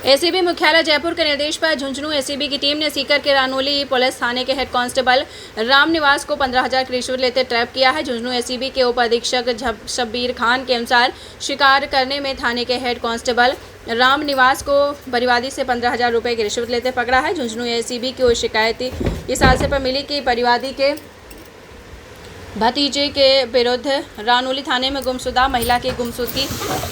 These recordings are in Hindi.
एसीबी मुख्यालय जयपुर के निर्देश पर झुंझुनू एसीबी की टीम ने सीकर के रानोली पुलिस थाने के हेड कांस्टेबल रामनिवास को 15,000 की रिश्वत लेते ट्रैप किया है। झुंझुनू एसीबी के उप अधीक्षक शब्बीर खान के अनुसार शिकार करने में थाने के हेड कांस्टेबल रामनिवास को परिवादी से 15,000 रुपये की रिश्वत लेते पकड़ा है। झुंझुनू एसीबी की शिकायत इस हादसे पर मिली कि परिवादी के भतीजे के विरुद्ध रानोली थाने में गुमशुदा महिला की गुमशुदगी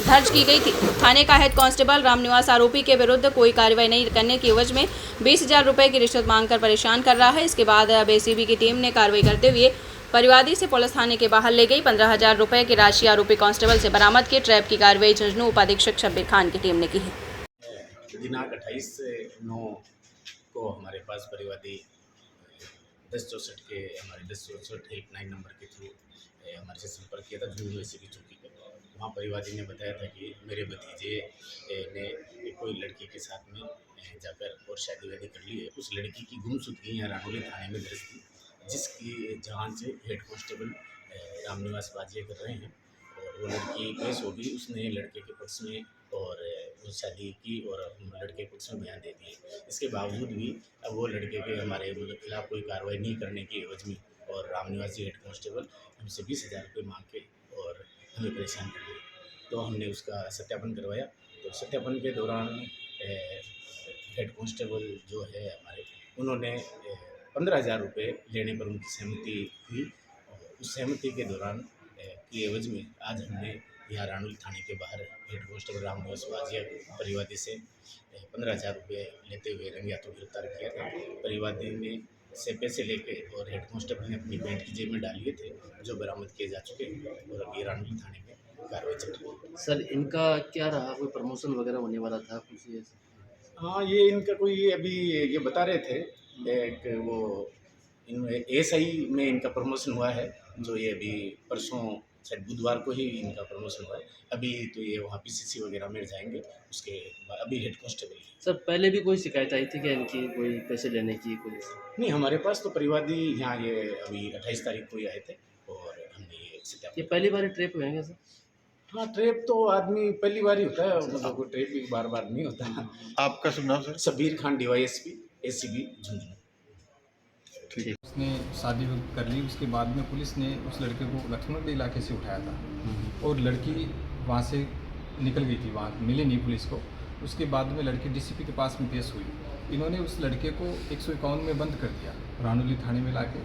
दर्ज की गई थी। थाने का हेड कांस्टेबल रामनिवास आरोपी के विरुद्ध कोई कार्रवाई नहीं करने की एवज में 20,000 रुपये की रिश्वत मांगकर परेशान कर रहा है। इसके बाद अब एसीबी की टीम ने कार्रवाई करते हुए परिवादी से पुलिस थाने के बाहर ले गई। 15,000 रुपये की राशि आरोपी कांस्टेबल से बरामद की। ट्रैप की कार्रवाई झुंझुनू उपाधीक्षक शब्बीर खान की टीम ने की है। दिनांक 28/9 को हमारे पास परिवादी 1064 के हमारे 1064 हेल्पलाइन नंबर के थ्रू हमारे से संपर्क किया था झुंझुनू एसीबी चौकी पर। वहाँ परिवादी ने बताया था कि मेरे भतीजे ने कोई लड़की के साथ में जाकर और शादी वादी कर ली है। उस लड़की की गुमशुदगी यहाँ रानोली थाने में दर्ज थी, जिसकी जांच हेड कांस्टेबल रामनिवास बाजिया कर रहे हैं और वो लड़की केस होगी। उसने लड़के के पक्ष में और शादी की और लड़के के पक्ष में बयान दे दिए। इसके बावजूद भी अब वो लड़के के हमारे खिलाफ कोई कार्रवाई नहीं करने की एवज में और रामनिवास जी हेड कांस्टेबल हमसे 20,000 रुपये मांग के और हमें परेशान कर दिए। तो हमने उसका सत्यापन करवाया। तो सत्यापन के दौरान हेड कांस्टेबल जो है हमारे, उन्होंने 15,000 रुपये लेने पर उनकी सहमति हुई। उस सहमति के दौरान की एवज में आज हमने यहाँ रानोली थाने के बाहर हेड कांस्टेबल रामनिवास बाजिया परिवादी से 15,000 रुपये लेते हुए रंगे हाथों गिरफ्तार किया था। परिवादी ने से पैसे लेके और हेड कांस्टेबल ने अपनी पैंट की जेब में डाल लिए थे, जो बरामद किए जा चुके हैं और अभी रानोली थाने में कार्रवाई चल रही है। सर, इनका क्या रहा? कोई प्रमोशन वगैरह होने वाला था कुछ ऐसे? हाँ, ये इनका कोई अभी ये बता रहे थे कि वो एसआई में इनका प्रमोशन हुआ है, जो ये अभी परसों शायद बुधवार को ही इनका प्रमोशन हुआ है। अभी तो ये वहाँ पीसीसी वगैरह में जाएंगे, उसके बाद अभी हेड कांस्टेबल। सर, पहले भी कोई शिकायत आई थी क्या इनकी, कोई पैसे लेने की? कोई नहीं, हमारे पास तो परिवादी यहाँ ये अभी 28 तारीख को ही आए थे और हमने ये पहली बार ट्रिप हुए हैं सर? हाँ, ट्रिप तो आदमी पहली बार ही होता है, मतलब कोई ट्रिप भी बार बार नहीं होता। आपका शुभ नाम sir? Shabbir Khan, DYSP ACB Jhunjhunu. उसने शादी कर ली। उसके बाद में पुलिस ने उस लड़के को लखनऊ इलाके से उठाया था और लड़की वहाँ से निकल गई थी, वहाँ मिली नहीं पुलिस को। उसके बाद में लड़की डीसीपी के पास में पेश हुई। इन्होंने उस लड़के को 151 में बंद कर दिया रानोली थाने में लाके,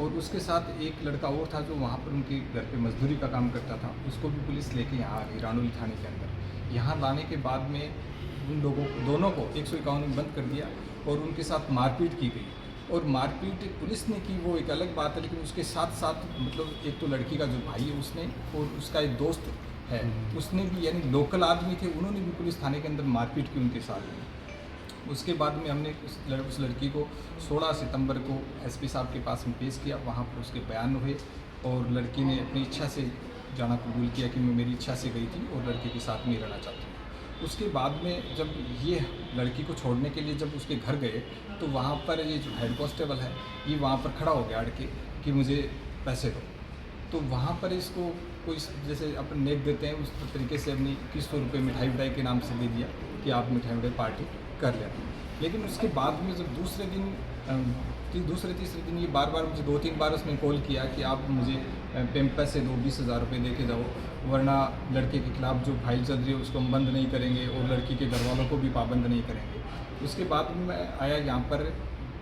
और उसके साथ एक लड़का और था जो वहाँ पर उनके घर पे मजदूरी का काम करता था। उसको भी पुलिस लेके यहाँ आ गई रानोली थाने के अंदर। यहाँ लाने के बाद में उन लोगों दोनों को 151 में बंद कर दिया और उनके साथ मारपीट की गई। और मारपीट पुलिस ने की वो एक अलग बात है, लेकिन उसके साथ साथ मतलब एक तो लड़की का जो भाई है उसने और उसका एक दोस्त है उसने भी, यानी लोकल आदमी थे, उन्होंने भी पुलिस थाने के अंदर मारपीट की उनके साथ। उसके बाद में हमने उस लड़की को 16 सितंबर को एसपी साहब के पास में पेश किया। वहाँ पर उसके बयान हुए और लड़की ने अपनी इच्छा से जाना कबूल किया कि मैं मेरी इच्छा से गई थी और लड़के के साथ नहीं रहना चाहती हूँ। उसके बाद में जब ये लड़की को छोड़ने के लिए जब उसके घर गए तो वहाँ पर ये जो हेड कांस्टेबल है ये वहाँ पर खड़ा हो गया अड़ के कि मुझे पैसे दो। तो वहाँ पर इसको कोई जैसे अपन नेक देते हैं उस तरीके से अपनी 2100 रुपये मिठाई विठाई के नाम से दे दिया कि आप मिठाई विठाई पार्टी कर लेना। लेकिन उसके बाद में जब दूसरे तीसरे दिन ये बार बार मुझे 2-3 बार उसने कॉल किया कि आप मुझे पैसे दो, 20,000 रुपये दे के जाओ, वरना लड़के के खिलाफ जो फाइल चल रही है उसको हम बंद नहीं करेंगे और लड़की के घर वालों को भी पाबंद नहीं करेंगे। उसके बाद में मैं आया यहाँ पर,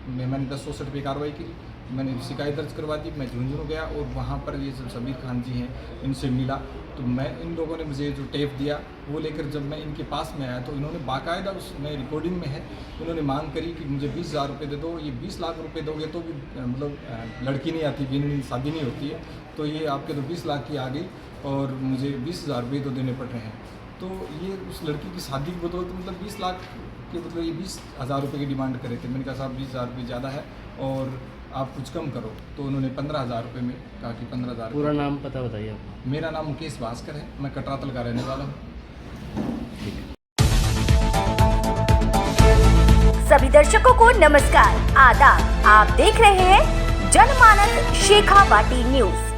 मैंने 1064 पे कार्रवाई की, मैंने शिकायत दर्ज करवा दी। मैं झुंझुनू गया और वहाँ पर ये जो शब्बीर खान जी हैं इनसे मिला तो मैं इन लोगों ने मुझे जो टेप दिया वो लेकर जब मैं इनके पास में आया तो इन्होंने बाकायदा उसमें रिकॉर्डिंग में है, उन्होंने मांग करी कि मुझे 20,000 रुपये दे दो। ये 20 लाख रुपये दोगे तो भी मतलब लड़की नहीं आती, बिन शादी नहीं होती है, तो ये आपके तो 20 लाख की आ गई और मुझे 20,000 रुपये तो देने पड़ रहे हैं। तो ये उस लड़की की शादी की बदौलत मतलब 20 लाख के मतलब ये 20,000 रुपये की डिमांड करे थे। मैंने कहा साहब 20,000 रुपये ज़्यादा है और आप कुछ कम करो। तो उन्होंने 15,000 रुपये में कहा कि 15,000। पूरा नाम पता बताइए आपका? मेरा नाम मुकेश भास्कर है, मैं कटरातल का रहने वाला हूँ। सभी दर्शकों को नमस्कार, आदाब। आप देख रहे हैं जनमानस शेखावाटी न्यूज।